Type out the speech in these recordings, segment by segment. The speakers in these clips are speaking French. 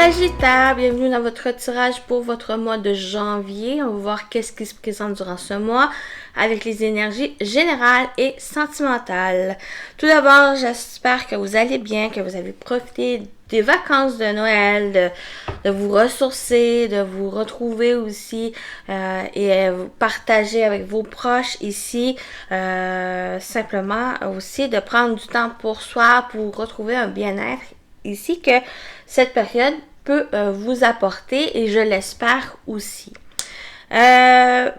Sagittaire, bienvenue dans votre tirage pour votre mois de janvier. On va voir qu'est-ce qui se présente durant ce mois avec les énergies générales et sentimentales. Tout d'abord, j'espère que vous allez bien, que vous avez profité des vacances de Noël, de vous ressourcer, de vous retrouver aussi et partager avec vos proches ici. Simplement aussi de prendre du temps pour soi, pour retrouver un bien-être ici que cette période peut vous apporter et je l'espère aussi. Je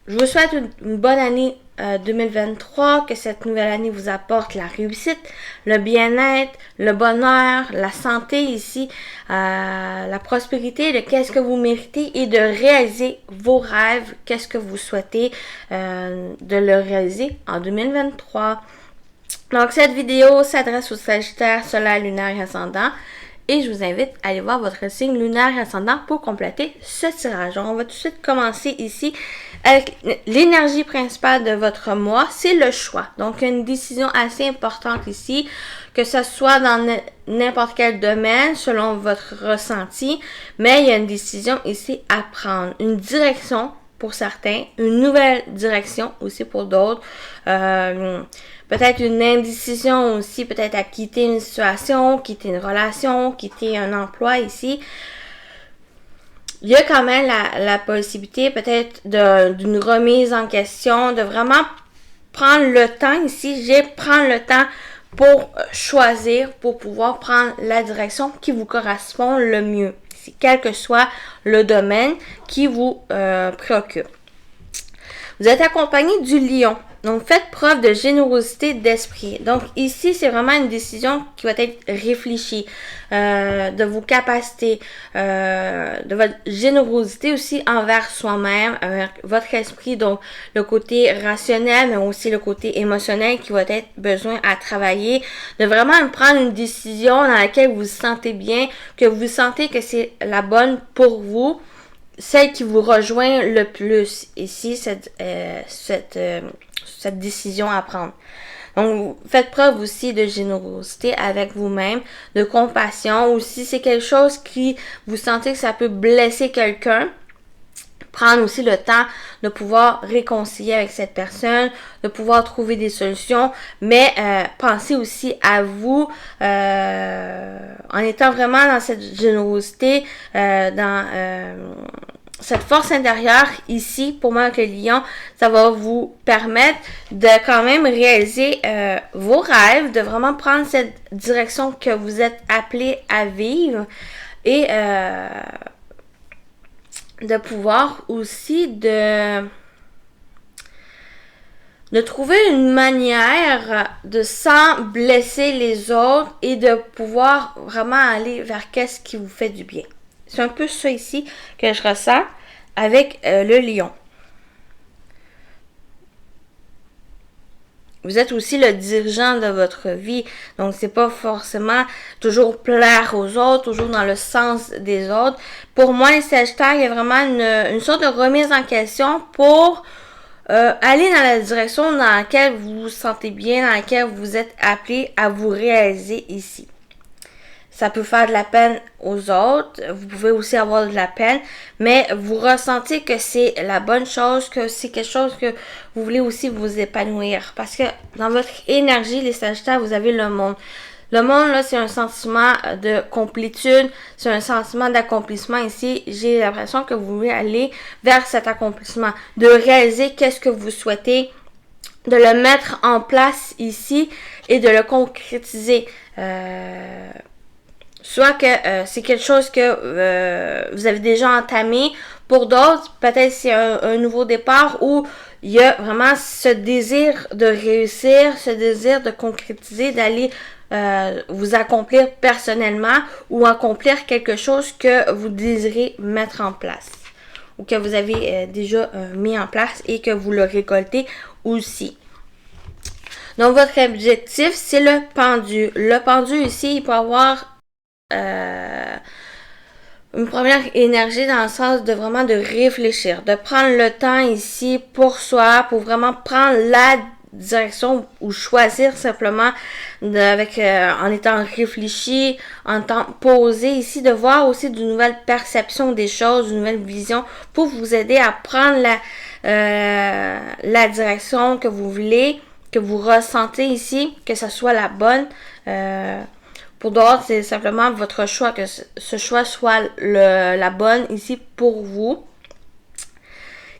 vous souhaite une bonne année 2023, que cette nouvelle année vous apporte la réussite, le bien-être, le bonheur, la santé ici, la prospérité, de qu'est-ce que vous méritez et de réaliser vos rêves, qu'est-ce que vous souhaitez de le réaliser en 2023. Donc cette vidéo s'adresse aux Sagittaires, solaire, lunaire et ascendant. Et je vous invite à aller voir votre signe lunaire et ascendant pour compléter ce tirage. Donc, on va tout de suite commencer ici avec l'énergie principale de votre mois, c'est le choix. Donc, une décision assez importante ici, que ce soit dans n'importe quel domaine, selon votre ressenti, mais il y a une décision ici à prendre, une direction pour certains, une nouvelle direction aussi pour d'autres. Peut-être une indécision aussi, peut-être à quitter une situation, quitter une relation, quitter un emploi ici. Il y a quand même la possibilité peut-être d'une remise en question, de vraiment prendre le temps ici. Prendre le temps pour choisir, pour pouvoir prendre la direction qui vous correspond le mieux, quel que soit le domaine qui vous préoccupe. Vous êtes accompagné du lion. Donc, faites preuve de générosité d'esprit. Donc, ici, c'est vraiment une décision qui va être réfléchie, de vos capacités, de votre générosité aussi envers soi-même, avec votre esprit, donc le côté rationnel, mais aussi le côté émotionnel qui va être besoin à travailler, de vraiment prendre une décision dans laquelle vous vous sentez bien, que vous sentez que c'est la bonne pour vous, celle qui vous rejoint le plus ici, cette décision à prendre. Donc, faites preuve aussi de générosité avec vous-même, de compassion. Aussi, c'est quelque chose qui vous sentez que ça peut blesser quelqu'un. Prendre aussi le temps de pouvoir réconcilier avec cette personne, de pouvoir trouver des solutions, mais pensez aussi à vous en étant vraiment dans cette générosité, cette force intérieure ici, pour moi avec le lion, ça va vous permettre de quand même réaliser vos rêves, de vraiment prendre cette direction que vous êtes appelé à vivre et de pouvoir aussi de trouver une manière de sans blesser les autres et de pouvoir vraiment aller vers qu'est-ce qui vous fait du bien. C'est un peu ça ici que je ressens avec le lion. Vous êtes aussi le dirigeant de votre vie. Donc, c'est pas forcément toujours plaire aux autres, toujours dans le sens des autres. Pour moi, les Sagittaires, il y a vraiment une sorte de remise en question pour aller dans la direction dans laquelle vous vous sentez bien, dans laquelle vous êtes appelé à vous réaliser ici. Ça peut faire de la peine aux autres, vous pouvez aussi avoir de la peine, mais vous ressentez que c'est la bonne chose, que c'est quelque chose que vous voulez aussi vous épanouir. Parce que dans votre énergie, les Sagittaires, vous avez le monde. Le monde, là, c'est un sentiment de complétude, c'est un sentiment d'accomplissement ici. J'ai l'impression que vous voulez aller vers cet accomplissement, de réaliser qu'est-ce que vous souhaitez, de le mettre en place ici et de le concrétiser. Soit que c'est quelque chose que vous avez déjà entamé. Pour d'autres, peut-être c'est un nouveau départ où il y a vraiment ce désir de réussir, ce désir de concrétiser, d'aller vous accomplir personnellement ou accomplir quelque chose que vous désirez mettre en place ou que vous avez déjà mis en place et que vous le récoltez aussi. Donc, votre objectif, c'est le pendu. Le pendu ici, il peut avoir une première énergie dans le sens de vraiment de réfléchir, de prendre le temps ici pour soi, pour vraiment prendre la direction ou choisir simplement en étant réfléchi, en étant posé ici, de voir aussi de nouvelles perceptions des choses, de nouvelles visions pour vous aider à prendre la direction que vous voulez, que vous ressentez ici, que ce soit la bonne. Pour d'autres, c'est simplement votre choix, que ce choix soit la bonne ici pour vous.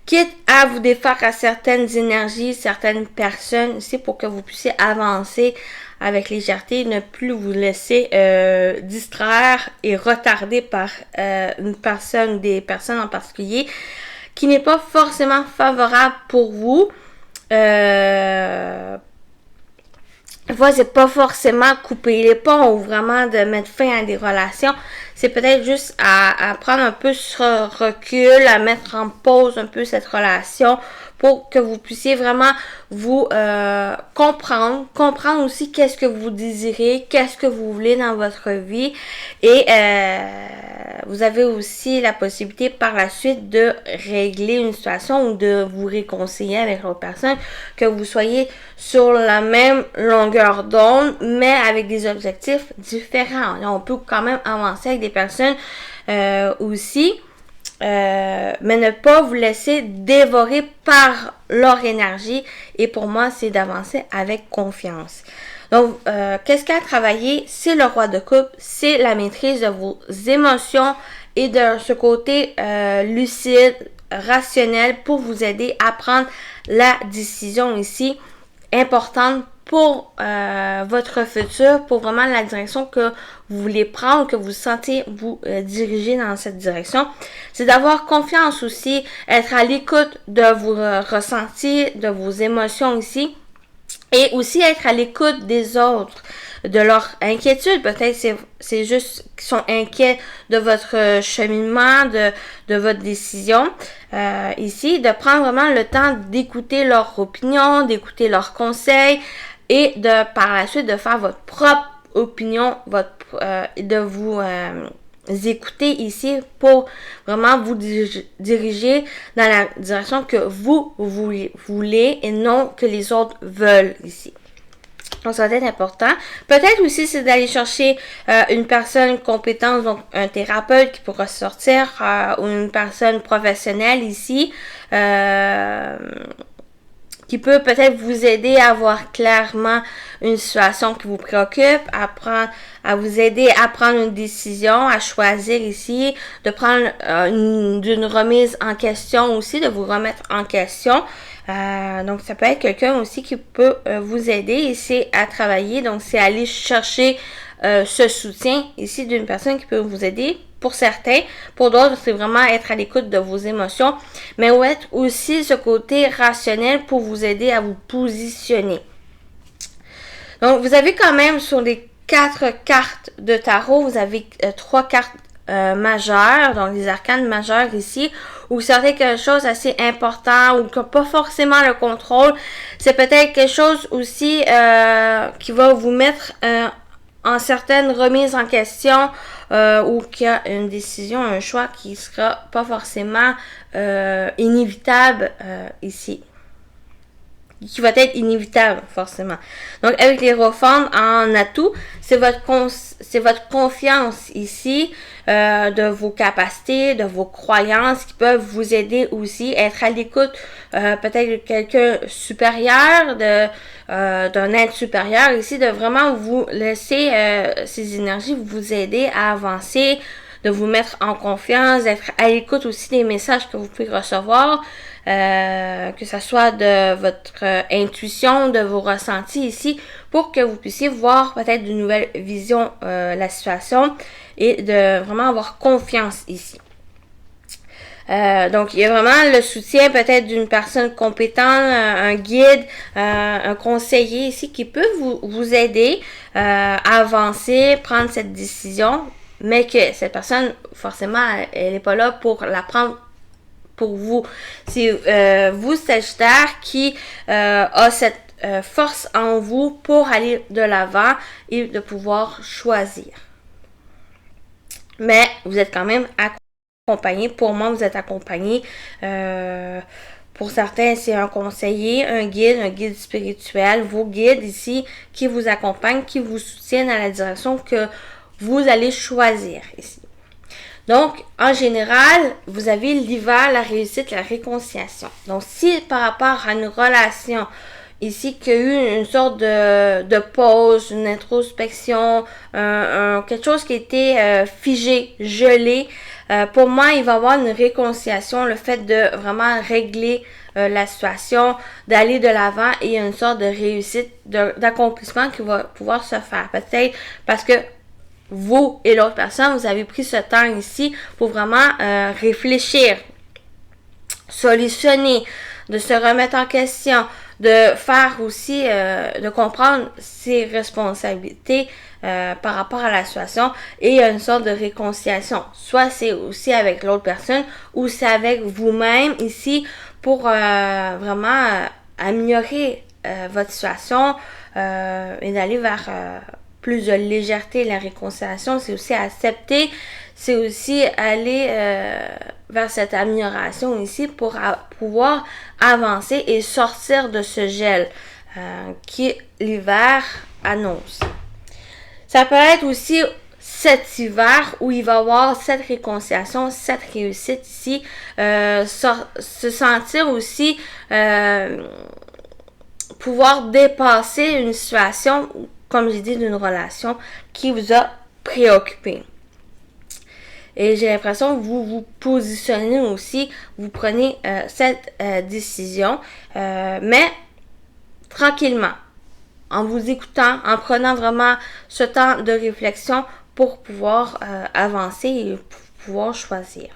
Quitte à vous défaire à certaines énergies, certaines personnes ici pour que vous puissiez avancer avec légèreté, ne plus vous laisser distraire et retarder par une personne, des personnes en particulier, qui n'est pas forcément favorable pour vous. Des fois, c'est pas forcément couper les ponts ou vraiment de mettre fin à des relations. C'est peut-être juste à prendre un peu ce recul, à mettre en pause un peu cette relation pour que vous puissiez vraiment vous comprendre aussi qu'est-ce que vous désirez, qu'est-ce que vous voulez dans votre vie. Et vous avez aussi la possibilité par la suite de régler une situation ou de vous réconcilier avec l'autre personne, que vous soyez sur la même longueur d'onde, mais avec des objectifs différents. On peut quand même avancer avec des personnes aussi, mais ne pas vous laisser dévorer par leur énergie. Et pour moi, c'est d'avancer avec confiance. Donc, qu'est-ce qu'il y a à travailler? C'est le roi de coupe, c'est la maîtrise de vos émotions et de ce côté lucide, rationnel pour vous aider à prendre la décision ici importante pour votre futur, pour vraiment la direction que vous voulez prendre, que vous sentez vous diriger dans cette direction. C'est d'avoir confiance aussi, être à l'écoute de vos ressentis, de vos émotions ici, et aussi être à l'écoute des autres, de leurs inquiétudes. Peut-être c'est juste qu'ils sont inquiets de votre cheminement, de votre décision. Ici, de prendre vraiment le temps d'écouter leurs opinions, d'écouter leurs conseils et de par la suite de faire votre propre opinion, de vous écouter ici pour vraiment vous diriger dans la direction que vous voulez et non que les autres veulent ici. Donc, ça va être important. Peut-être aussi, c'est d'aller chercher une personne compétente, donc un thérapeute qui pourra sortir, ou une personne professionnelle ici, qui peut peut-être vous aider à voir clairement une situation qui vous préoccupe, à vous aider à prendre une décision, à choisir ici, de prendre d'une remise en question aussi, de vous remettre en question. Donc, ça peut être quelqu'un aussi qui peut vous aider ici à travailler. Donc, c'est aller chercher ce soutien ici d'une personne qui peut vous aider. Pour certains, pour d'autres, c'est vraiment être à l'écoute de vos émotions, mais être aussi ce côté rationnel pour vous aider à vous positionner. Donc, vous avez quand même sur les 4 cartes de tarot, vous avez 3 cartes majeures, donc les arcanes majeures ici, ou vous sentez quelque chose assez important ou qui n'a pas forcément le contrôle. C'est peut-être quelque chose aussi qui va vous mettre en certaines remises en question ou qu'il y a une décision, un choix qui sera pas forcément inévitable ici. Qui va être inévitable, forcément. Donc, avec les Hierophants en atout, c'est votre confiance ici, de vos capacités, de vos croyances qui peuvent vous aider aussi, être à l'écoute peut-être de quelqu'un supérieur, d'un être supérieur ici, de vraiment vous laisser ces énergies vous aider à avancer, de vous mettre en confiance, d'être à l'écoute aussi des messages que vous pouvez recevoir. Que ce soit de votre intuition, de vos ressentis ici, pour que vous puissiez voir peut-être d'une nouvelle vision la situation et de vraiment avoir confiance ici. Donc, il y a vraiment le soutien peut-être d'une personne compétente, un guide, un conseiller ici qui peut vous aider à avancer, prendre cette décision, mais que cette personne, forcément, elle n'est pas là pour la prendre pour vous. C'est vous, Sagittaire, qui a cette force en vous pour aller de l'avant et de pouvoir choisir. Mais vous êtes quand même accompagné. Pour moi, vous êtes accompagné Pour certains, c'est un conseiller, un guide spirituel, vos guides ici qui vous accompagnent, qui vous soutiennent à la direction que vous allez choisir ici. Donc, en général, vous avez l'hiver, la réussite, la réconciliation. Donc, si par rapport à une relation ici qu'il y a eu une sorte de pause, une introspection, quelque chose qui était figé, gelé, pour moi, il va y avoir une réconciliation, le fait de vraiment régler la situation, d'aller de l'avant et il y a une sorte de réussite, d'accomplissement qui va pouvoir se faire. Peut-être parce que vous et l'autre personne, vous avez pris ce temps ici pour vraiment réfléchir, solutionner, de se remettre en question, de faire aussi, de comprendre ses responsabilités par rapport à la situation et il y a une sorte de réconciliation. Soit c'est aussi avec l'autre personne ou c'est avec vous-même ici pour vraiment améliorer votre situation et d'aller vers plus de légèreté. La réconciliation, c'est aussi accepter, c'est aussi aller vers cette amélioration ici pour pouvoir avancer et sortir de ce gel qui l'hiver annonce. Ça peut être aussi cet hiver où il va y avoir cette réconciliation, cette réussite ici, se sentir aussi pouvoir dépasser une situation, comme j'ai dit, d'une relation qui vous a préoccupé. Et j'ai l'impression que vous vous positionnez aussi, vous prenez cette décision, mais tranquillement, en vous écoutant, en prenant vraiment ce temps de réflexion pour pouvoir avancer et pouvoir choisir.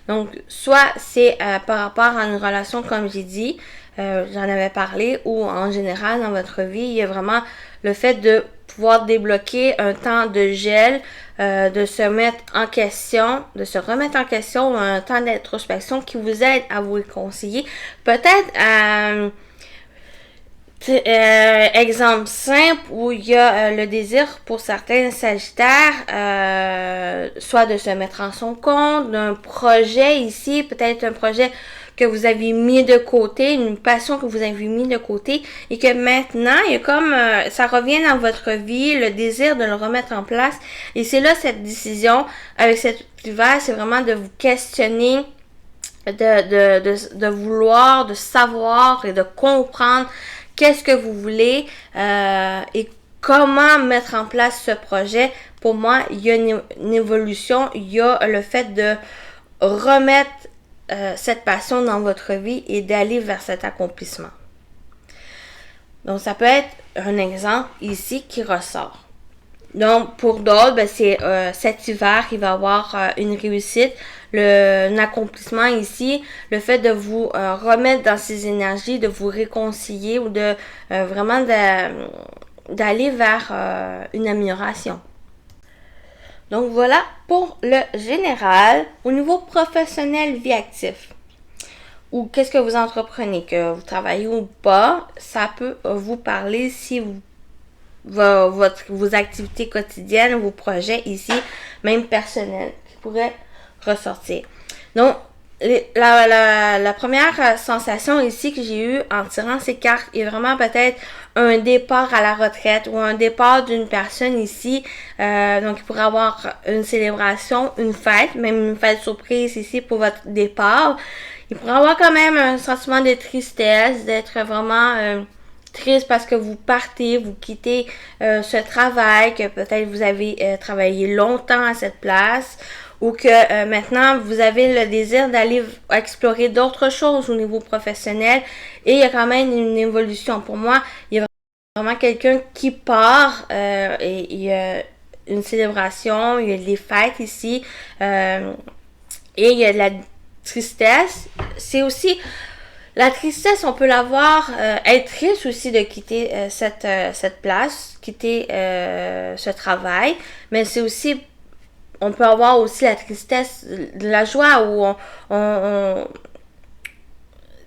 Donc, soit c'est par rapport à une relation, comme j'ai dit, j'en avais parlé, ou en général dans votre vie, il y a vraiment le fait de pouvoir débloquer un temps de gel, de se mettre en question, de se remettre en question, un temps d'introspection qui vous aide à vous réconcilier. Peut-être, exemple simple où il y a le désir pour certains sagittaires, soit de se mettre en son compte, d'un projet ici, peut-être un projet que vous avez mis de côté, une passion que vous avez mis de côté et que maintenant, il y a comme ça revient dans votre vie, le désir de le remettre en place. Et c'est là cette décision avec cet hiver, c'est vraiment de vous questionner, de vouloir, de savoir et de comprendre qu'est-ce que vous voulez et comment mettre en place ce projet. Pour moi, il y a une évolution, il y a le fait de remettre cette passion dans votre vie et d'aller vers cet accomplissement. Donc, ça peut être un exemple ici qui ressort. Donc, pour d'autres, ben, c'est cet hiver, il va y avoir une réussite, un accomplissement ici, le fait de vous remettre dans ces énergies, de vous réconcilier ou de vraiment d'aller vers une amélioration. Donc voilà pour le général. Au niveau professionnel, vie active, ou qu'est-ce que vous entreprenez, que vous travaillez ou pas, ça peut vous parler si vos activités quotidiennes, vos projets ici, même personnels, qui pourraient ressortir. Donc, la première sensation ici que j'ai eue en tirant ces cartes est vraiment peut-être un départ à la retraite ou un départ d'une personne ici. Donc, il pourrait avoir une célébration, une fête, même une fête surprise ici pour votre départ. Il pourrait avoir quand même un sentiment de tristesse, d'être vraiment triste parce que vous partez, vous quittez ce travail, que peut-être vous avez travaillé longtemps à cette place, ou que maintenant vous avez le désir d'aller explorer d'autres choses au niveau professionnel et il y a quand même une évolution. Pour moi, il y a vraiment quelqu'un qui part et il y a une célébration, il y a des fêtes ici et il y a de la tristesse. C'est aussi la tristesse, on peut l'avoir, être triste aussi de quitter cette place, quitter ce travail, mais c'est aussi, on peut avoir aussi la tristesse, de la joie où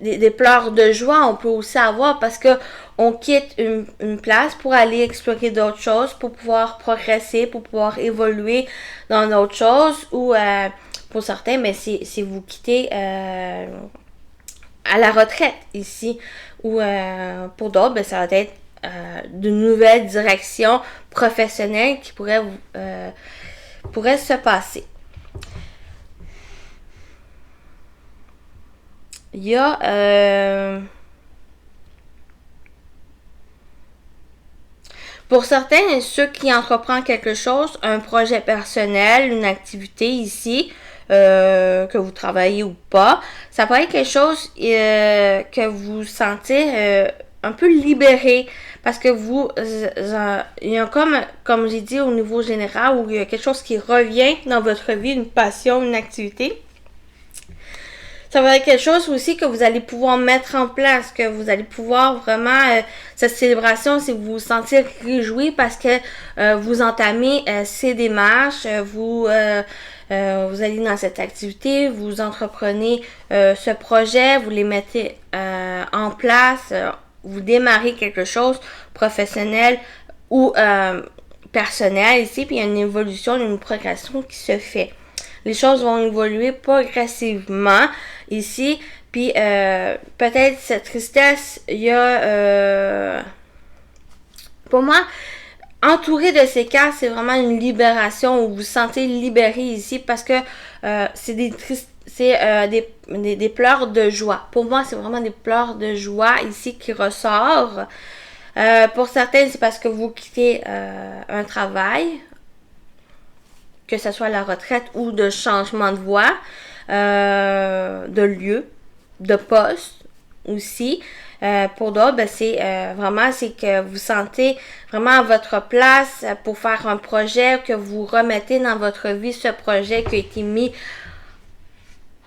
des pleurs de joie, on peut aussi avoir parce que on quitte une place pour aller explorer d'autres choses, pour pouvoir progresser, pour pouvoir évoluer dans d'autres choses, ou pour certains, mais si vous quittez à la retraite ici. Ou pour d'autres, ben, ça va être de nouvelles directions professionnelles qui pourraient se passer. Il y a pour certains, ceux qui entreprennent quelque chose, un projet personnel, une activité ici, que vous travaillez ou pas, ça pourrait être quelque chose que vous sentez un peu libéré parce que il y a comme j'ai dit au niveau général, où il y a quelque chose qui revient dans votre vie, une passion, une activité. Ça va être quelque chose aussi que vous allez pouvoir mettre en place, que vous allez pouvoir vraiment, cette célébration, si vous vous sentez réjoui parce que vous entamez ces démarches, vous allez dans cette activité, vous entreprenez ce projet, vous les mettez en place, vous démarrez quelque chose professionnel ou personnel ici, puis il y a une évolution, une progression qui se fait. Les choses vont évoluer progressivement ici. Puis peut-être cette tristesse, il y a... pour moi, entouré de ces cas, c'est vraiment une libération où vous vous sentez libéré ici parce que c'est des pleurs de joie. Pour moi, c'est vraiment des pleurs de joie ici qui ressortent. Pour certains, c'est parce que vous quittez un travail, que ce soit la retraite ou de changement de voie, de lieu, de poste aussi. Pour d'autres, ben, c'est que vous sentez vraiment à votre place pour faire un projet, que vous remettez dans votre vie ce projet qui a été mis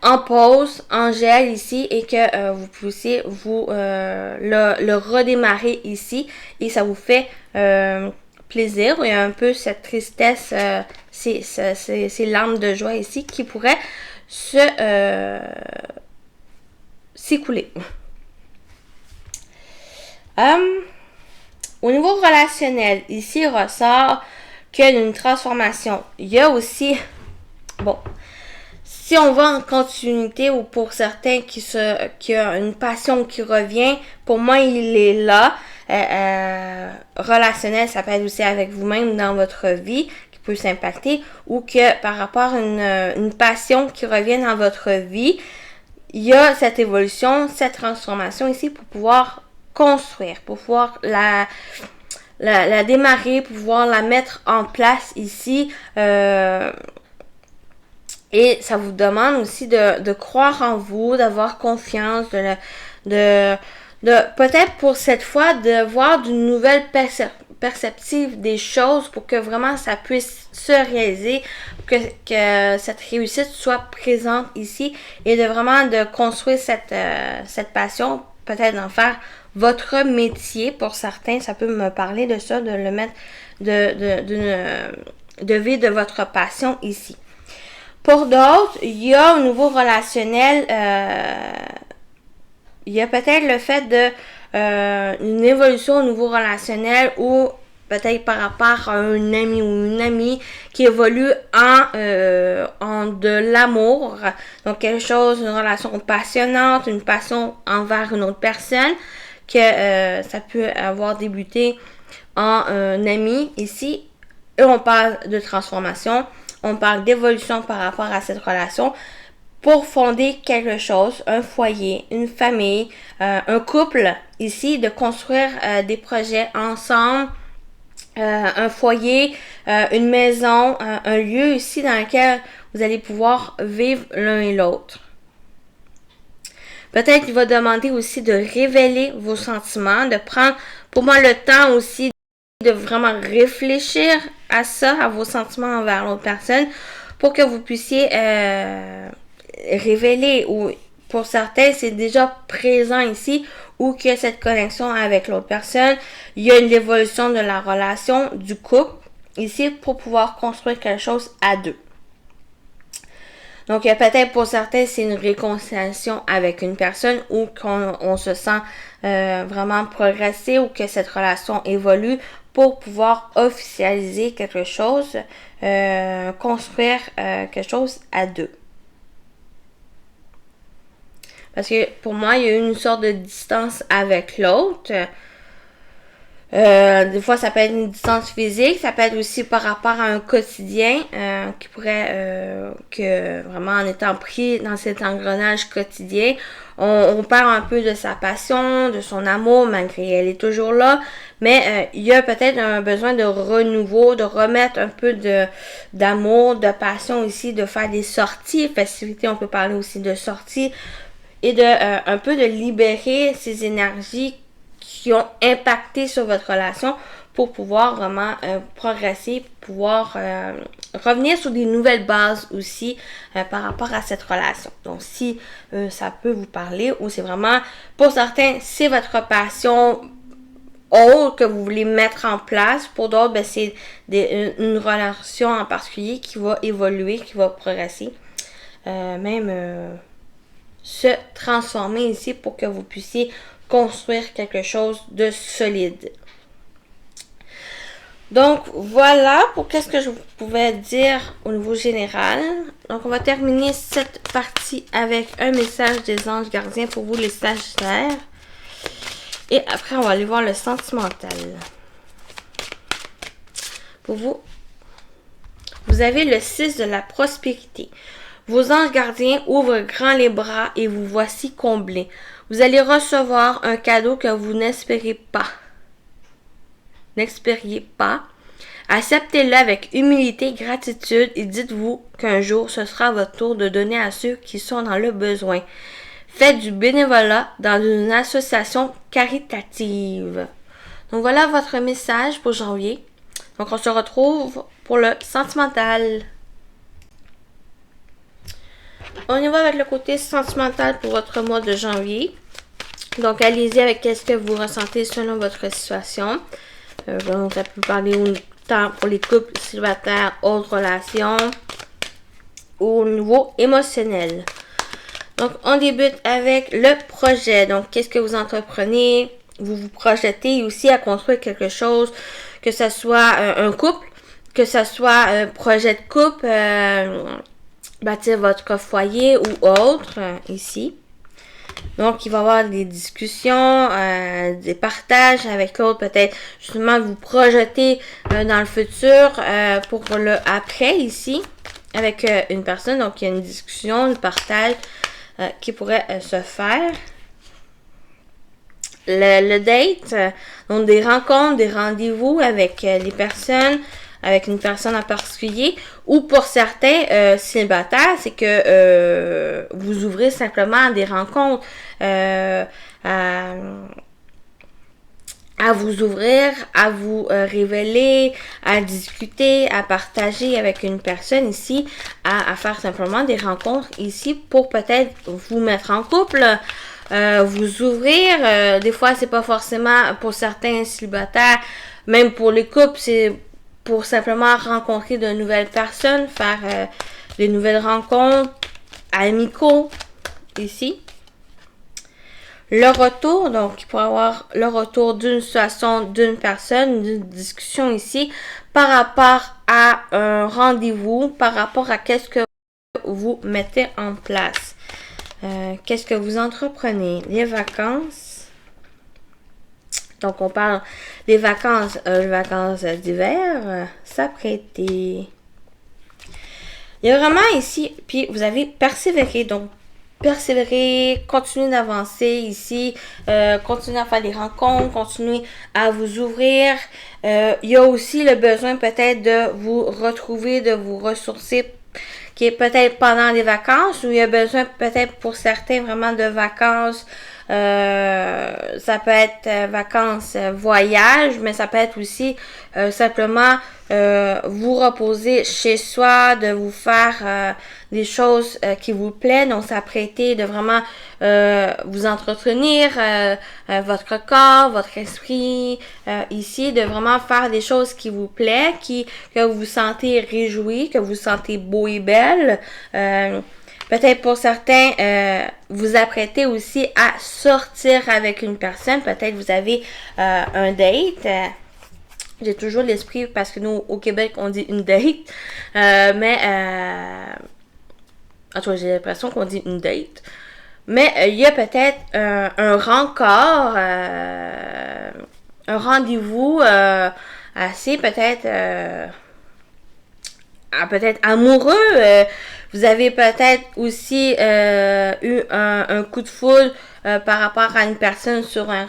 en pause, en gel ici, et que vous puissiez le redémarrer ici, et ça vous fait plaisir. Il y a un peu cette tristesse, ces larmes de joie ici qui pourraient s'écouler. Au niveau relationnel, ici il ressort qu'il y a une transformation. Il y a aussi, si on va en continuité ou pour certains qui a une passion qui revient, pour moi il est là. Relationnel, ça peut être aussi avec vous-même dans votre vie qui peut s'impacter, ou que par rapport à une passion qui revient dans votre vie, il y a cette évolution, cette transformation ici pour pouvoir construire, pour pouvoir la démarrer, pour pouvoir la mettre en place ici. Et ça vous demande aussi de croire en vous, d'avoir confiance, de peut-être pour cette fois de voir d'une nouvelle perceptive des choses pour que vraiment ça puisse se réaliser, que cette réussite soit présente ici, et de vraiment de construire cette passion, peut-être d'en faire votre métier. Pour certains, ça peut me parler de ça, de le mettre de vivre de votre passion ici. Pour d'autres, il y a au niveau relationnel, il y a peut-être le fait de une évolution au niveau relationnel, ou peut-être par rapport à un ami ou une amie qui évolue en de l'amour. Donc quelque chose, une relation passionnante, une passion envers une autre personne, que ça peut avoir débuté en ami ici. Et on parle de transformation, on parle d'évolution par rapport à cette relation, pour fonder quelque chose, un foyer, une famille, un couple ici, de construire des projets ensemble, un foyer, une maison, un lieu ici dans lequel vous allez pouvoir vivre l'un et l'autre. Peut-être qu'il va demander aussi de révéler vos sentiments, de prendre pour moi le temps aussi de vraiment réfléchir à ça, à vos sentiments envers l'autre personne, pour que vous puissiez révéler, ou pour certains c'est déjà présent ici, ou qu'il y a cette connexion avec l'autre personne. Il y a une évolution de la relation, du couple ici, pour pouvoir construire quelque chose à deux. Donc peut-être pour certains c'est une réconciliation avec une personne, ou qu'on se sent vraiment progresser, ou que cette relation évolue pour pouvoir officialiser quelque chose, construire quelque chose à deux. Parce que pour moi, il y a une sorte de distance avec l'autre. Des fois, ça peut être une distance physique, ça peut être aussi par rapport à un quotidien qui pourrait, que vraiment en étant pris dans cet engrenage quotidien, on perd un peu de sa passion, de son amour, malgré elle est toujours là, mais il y a peut-être un besoin de renouveau, de remettre un peu d'amour, de passion ici, de faire des sorties, festivités, on peut parler aussi de sorties, et de un peu de libérer ces énergies qui ont impacté sur votre relation pour pouvoir vraiment progresser, pouvoir revenir sur des nouvelles bases aussi par rapport à cette relation. Donc, si ça peut vous parler ou c'est vraiment, pour certains, c'est votre passion autre que vous voulez mettre en place. Pour d'autres, ben, c'est une relation en particulier qui va évoluer, qui va progresser. Même se transformer ici pour que vous puissiez construire quelque chose de solide. Donc voilà pour qu'est-ce que je pouvais dire au niveau général. Donc on va terminer cette partie avec un message des anges gardiens pour vous les Sagittaires. Et après on va aller voir le sentimental. Pour vous, vous avez le 6 de la prospérité. Vos anges gardiens ouvrent grand les bras et vous voici comblés. Vous allez recevoir un cadeau que vous n'espériez pas. Acceptez-le avec humilité et gratitude et dites-vous qu'un jour, ce sera votre tour de donner à ceux qui sont dans le besoin. Faites du bénévolat dans une association caritative. Donc voilà votre message pour janvier. Donc on se retrouve pour le sentimental. On y va avec le côté sentimental pour votre mois de janvier. Donc, allez-y avec ce que vous ressentez selon votre situation. Donc, ça peut parler autant pour les couples célibataires, autres relations, ou au niveau émotionnel. Donc, on débute avec le projet. Donc, qu'est-ce que vous entreprenez? Vous vous projetez aussi à construire quelque chose, que ce soit un couple, que ce soit un projet de couple, bâtir votre foyer ou autre, ici. Donc, il va y avoir des discussions, des partages avec l'autre, peut-être justement vous projeter dans le futur pour le après ici, avec une personne. Donc, il y a une discussion, un partage qui pourrait se faire. Le date, donc des rencontres, des rendez-vous avec les personnes, avec une personne en particulier, ou pour certains célibataires, c'est que vous ouvrez simplement des rencontres à vous ouvrir, à vous révéler, à discuter, à partager avec une personne ici, à faire simplement des rencontres ici pour peut-être vous mettre en couple, vous ouvrir. Des fois, c'est pas forcément pour certains célibataires, même pour les couples, c'est pour simplement rencontrer de nouvelles personnes, faire des nouvelles rencontres amicaux ici. Le retour, donc il pourrait avoir le retour d'une situation d'une personne, d'une discussion ici, par rapport à un rendez-vous, par rapport à qu'est-ce que vous mettez en place. Qu'est-ce que vous entreprenez? Les vacances. Donc, on parle des vacances, les vacances d'hiver, s'apprêter. Il y a vraiment ici, puis vous avez persévéré, donc persévérer, continuer d'avancer ici, continuer à faire des rencontres, continuer à vous ouvrir. Il y a aussi le besoin peut-être de vous retrouver, de vous ressourcer, qui est peut-être pendant les vacances, ou il y a besoin peut-être pour certains vraiment de vacances. Ça peut être vacances, voyage, mais ça peut être aussi simplement vous reposer chez soi, de vous faire des choses qui vous plaisent, donc s'apprêter de vraiment vous entretenir votre corps, votre esprit ici, de vraiment faire des choses qui vous plaisent, que vous vous sentez réjoui, que vous vous sentez beau et belle. Peut-être pour certains, vous apprêtez aussi à sortir avec une personne. Peut-être vous avez un date. J'ai toujours l'esprit, parce que nous, au Québec, on dit une date. En tout cas, j'ai l'impression qu'on dit une date. Mais il y a peut-être un rencard, un rendez-vous assez peut-être amoureux. Vous avez peut-être aussi eu un coup de foudre par rapport à une personne sur un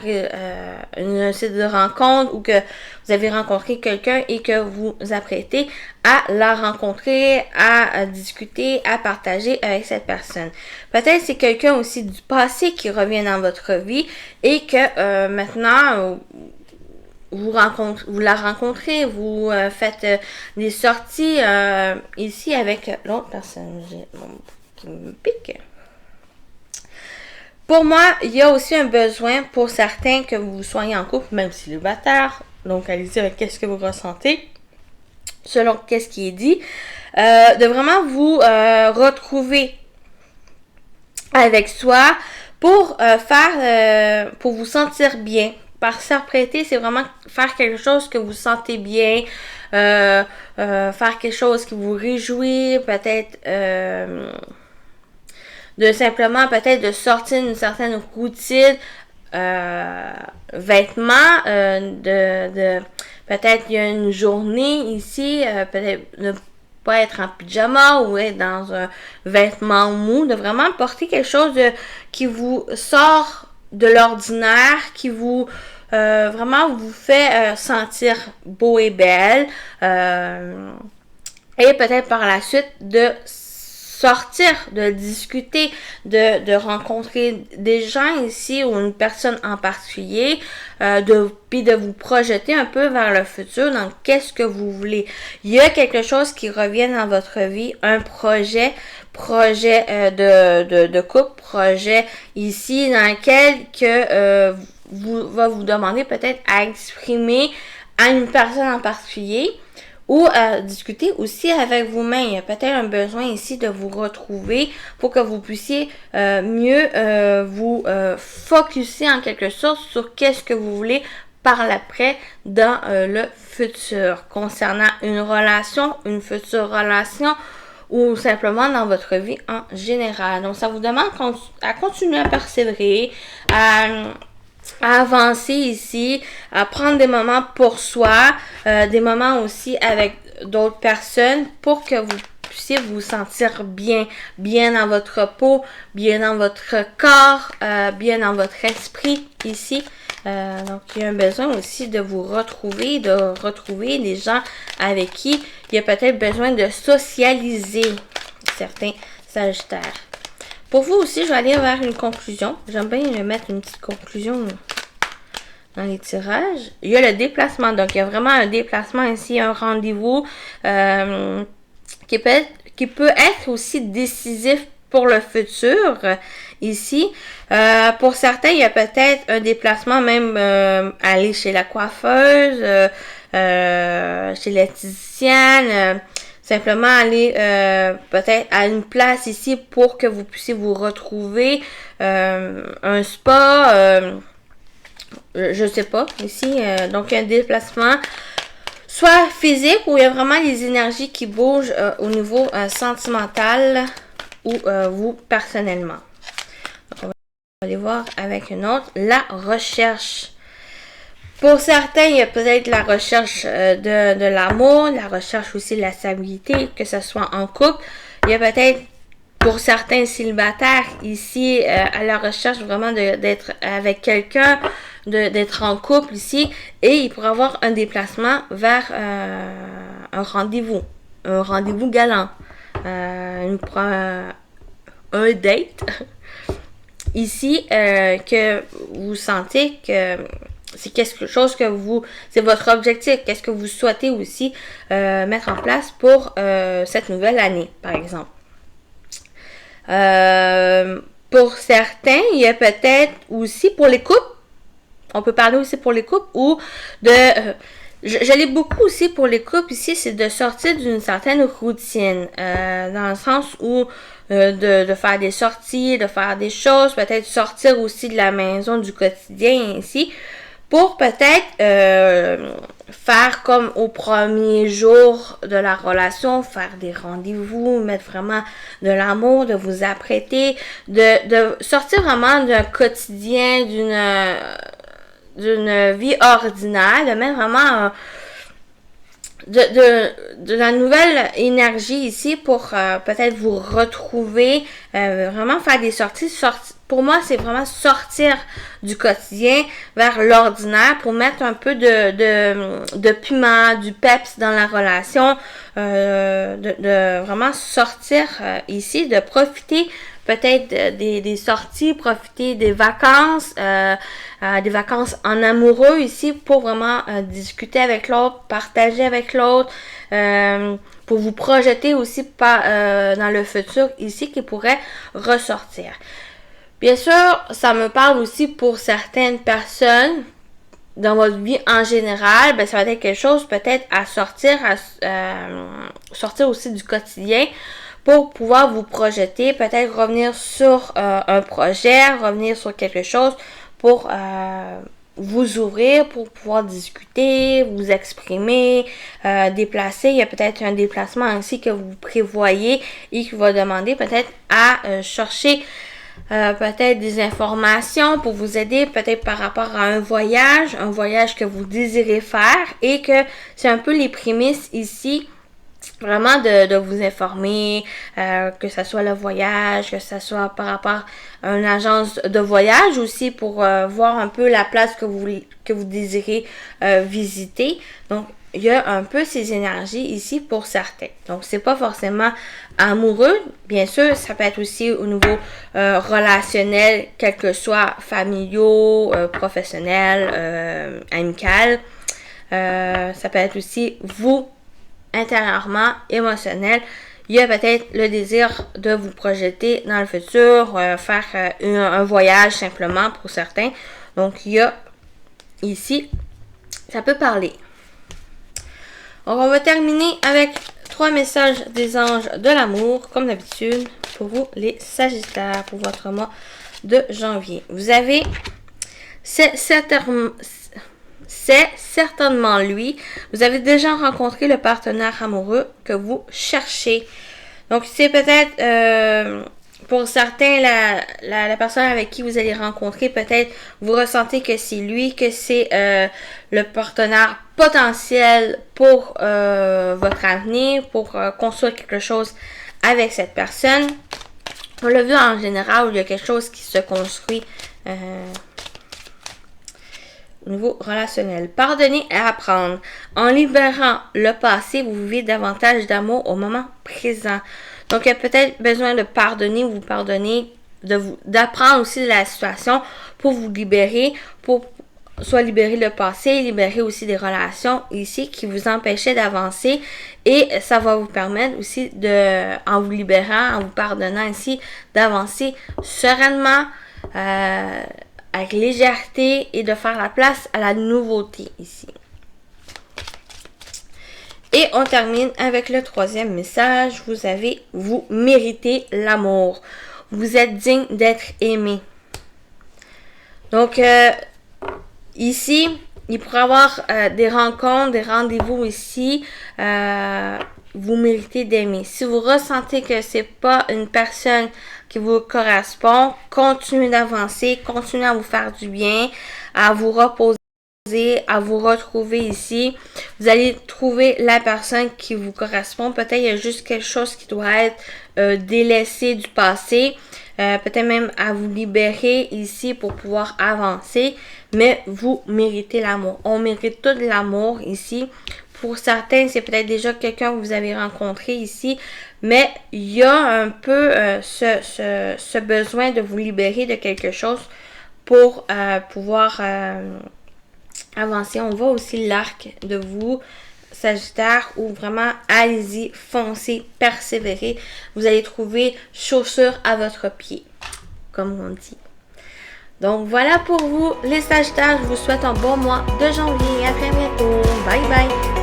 site de rencontre, ou que vous avez rencontré quelqu'un et que vous vous apprêtez à la rencontrer, à discuter, à partager avec cette personne. Peut-être c'est quelqu'un aussi du passé qui revient dans votre vie et que maintenant vous la rencontrez, vous faites des sorties ici avec l'autre personne qui me pique. Pour moi, il y a aussi un besoin pour certains que vous soyez en couple, même célibataire. Donc, allez-y avec qu'est-ce que vous ressentez, selon qu'est-ce qui est dit. De vraiment vous retrouver avec soi pour pour vous sentir bien. Par s'apprêter, c'est vraiment faire quelque chose que vous sentez bien, faire quelque chose qui vous réjouit, peut-être de simplement peut-être de sortir d'une certaine routine, vêtements, peut-être il y a une journée ici, peut-être ne pas être en pyjama ou être dans un vêtement mou, de vraiment porter quelque chose qui vous sort de l'ordinaire, qui vous vraiment vous fait sentir beau et belle, et peut-être par la suite de sortir, de discuter, de rencontrer des gens ici ou une personne en particulier, puis de vous projeter un peu vers le futur dans qu'est-ce que vous voulez. Il y a quelque chose qui revient dans votre vie, un projet de couple, projet ici dans lequel que va vous demander peut-être à exprimer à une personne en particulier, ou discuter aussi avec vous-même. Il y a peut-être un besoin ici de vous retrouver pour que vous puissiez mieux vous focusser en quelque sorte sur qu'est-ce que vous voulez par l'après dans le futur, concernant une relation, une future relation, ou simplement dans votre vie en général. Donc, ça vous demande à continuer à persévérer, à avancer ici, à prendre des moments pour soi, des moments aussi avec d'autres personnes pour que vous puissiez vous sentir bien dans votre peau, bien dans votre corps, bien dans votre esprit ici. Donc, il y a un besoin aussi de vous retrouver, des gens avec qui il y a peut-être besoin de socialiser, certains Sagittaires. Pour vous aussi, je vais aller vers une conclusion. J'aime bien mettre une petite conclusion dans les tirages. Il y a le déplacement. Donc, il y a vraiment un déplacement ici, un rendez-vous qui peut être aussi décisif pour le futur ici. Pour certains, il y a peut-être un déplacement, même aller chez la coiffeuse, chez l'esthéticienne, simplement aller peut-être à une place ici pour que vous puissiez vous retrouver, un spa, je sais pas, ici, donc un déplacement soit physique, où il y a vraiment les énergies qui bougent au niveau sentimental, ou vous personnellement. Donc, on va aller voir avec une autre, la recherche. Pour certains, il y a peut-être la recherche de l'amour, la recherche aussi de la stabilité, que ce soit en couple. Il y a peut-être, pour certains célibataires ici, à la recherche vraiment d'être avec quelqu'un, d'être en couple ici, et il pourrait avoir un déplacement vers un rendez-vous galant, un date ici, que vous sentez que c'est quelque chose que c'est votre objectif, qu'est-ce que vous souhaitez aussi mettre en place pour cette nouvelle année, par exemple. Pour certains, il y a peut-être aussi pour les couples, on peut parler aussi pour les couples, ou de... je l'ai beaucoup aussi pour les couples ici, c'est de sortir d'une certaine routine, dans le sens où de faire des sorties, de faire des choses, peut-être sortir aussi de la maison, du quotidien ici, pour peut-être faire comme au premier jour de la relation, faire des rendez-vous, mettre vraiment de l'amour, de vous apprêter, de sortir vraiment d'un quotidien, d'une vie ordinaire, de mettre vraiment de la nouvelle énergie ici pour peut-être vous retrouver, vraiment faire des sorties. Pour moi, c'est vraiment sortir du quotidien vers l'ordinaire pour mettre un peu de piment, du peps dans la relation, de vraiment sortir ici, de profiter peut-être des sorties, profiter des vacances en amoureux ici pour vraiment discuter avec l'autre, partager avec l'autre, pour vous projeter aussi dans le futur ici qui pourrait ressortir. Bien sûr, ça me parle aussi pour certaines personnes dans votre vie en général, ben, ça va être quelque chose peut-être à sortir aussi du quotidien pour pouvoir vous projeter, peut-être revenir sur un projet, revenir sur quelque chose pour vous ouvrir, pour pouvoir discuter, vous exprimer, déplacer. Il y a peut-être un déplacement ainsi que vous prévoyez et qui va demander peut-être à chercher peut-être des informations pour vous aider peut-être par rapport à un voyage que vous désirez faire et que c'est un peu les prémices ici, vraiment de vous informer, que ce soit le voyage, que ce soit par rapport à une agence de voyage aussi pour voir un peu la place que vous désirez visiter. Donc, il y a un peu ces énergies ici pour certains. Donc, c'est pas forcément amoureux. Bien sûr, ça peut être aussi au niveau relationnel, quel que soit familiaux, professionnel, amical. Ça peut être aussi vous, intérieurement, émotionnel. Il y a peut-être le désir de vous projeter dans le futur, faire un voyage simplement pour certains. Donc, il y a ici, ça peut parler. Donc, on va terminer avec 3 messages des anges de l'amour, comme d'habitude, pour vous, les Sagittaires, pour votre mois de janvier. Vous avez, c'est certainement lui. Vous avez déjà rencontré le partenaire amoureux que vous cherchez. Donc, c'est peut-être... pour certains, la personne avec qui vous allez rencontrer, peut-être vous ressentez que c'est lui, que c'est le partenaire potentiel pour votre avenir, pour construire quelque chose avec cette personne. On l'a vu en général où il y a quelque chose qui se construit au niveau relationnel. Pardonner et apprendre. En libérant le passé, vous vivez davantage d'amour au moment présent. Donc, il y a peut-être besoin de pardonner, vous pardonner, d'apprendre aussi de la situation pour vous libérer, pour soit libérer le passé, libérer aussi des relations ici qui vous empêchaient d'avancer et ça va vous permettre aussi en vous libérant, en vous pardonnant ici, d'avancer sereinement, avec légèreté et de faire la place à la nouveauté ici. Et on termine avec le 3e message. Vous méritez l'amour. Vous êtes digne d'être aimé. Donc, ici, il pourrait y avoir des rencontres, des rendez-vous ici. Vous méritez d'aimer. Si vous ressentez que c'est pas une personne qui vous correspond, continuez d'avancer, continuez à vous faire du bien, à vous reposer, à vous retrouver ici. Vous allez trouver la personne qui vous correspond. Peut-être il y a juste quelque chose qui doit être délaissé du passé. Peut-être même à vous libérer ici pour pouvoir avancer. Mais vous méritez l'amour. On mérite tout l'amour ici. Pour certains, c'est peut-être déjà quelqu'un que vous avez rencontré ici. Mais il y a un peu ce besoin de vous libérer de quelque chose pour pouvoir avancer. On voit aussi l'arc de vous, Sagittaire, où vraiment, allez-y, foncez, persévérez. Vous allez trouver chaussures à votre pied, comme on dit. Donc, voilà pour vous, les Sagittaires. Je vous souhaite un bon mois de janvier. À très bientôt. Bye bye.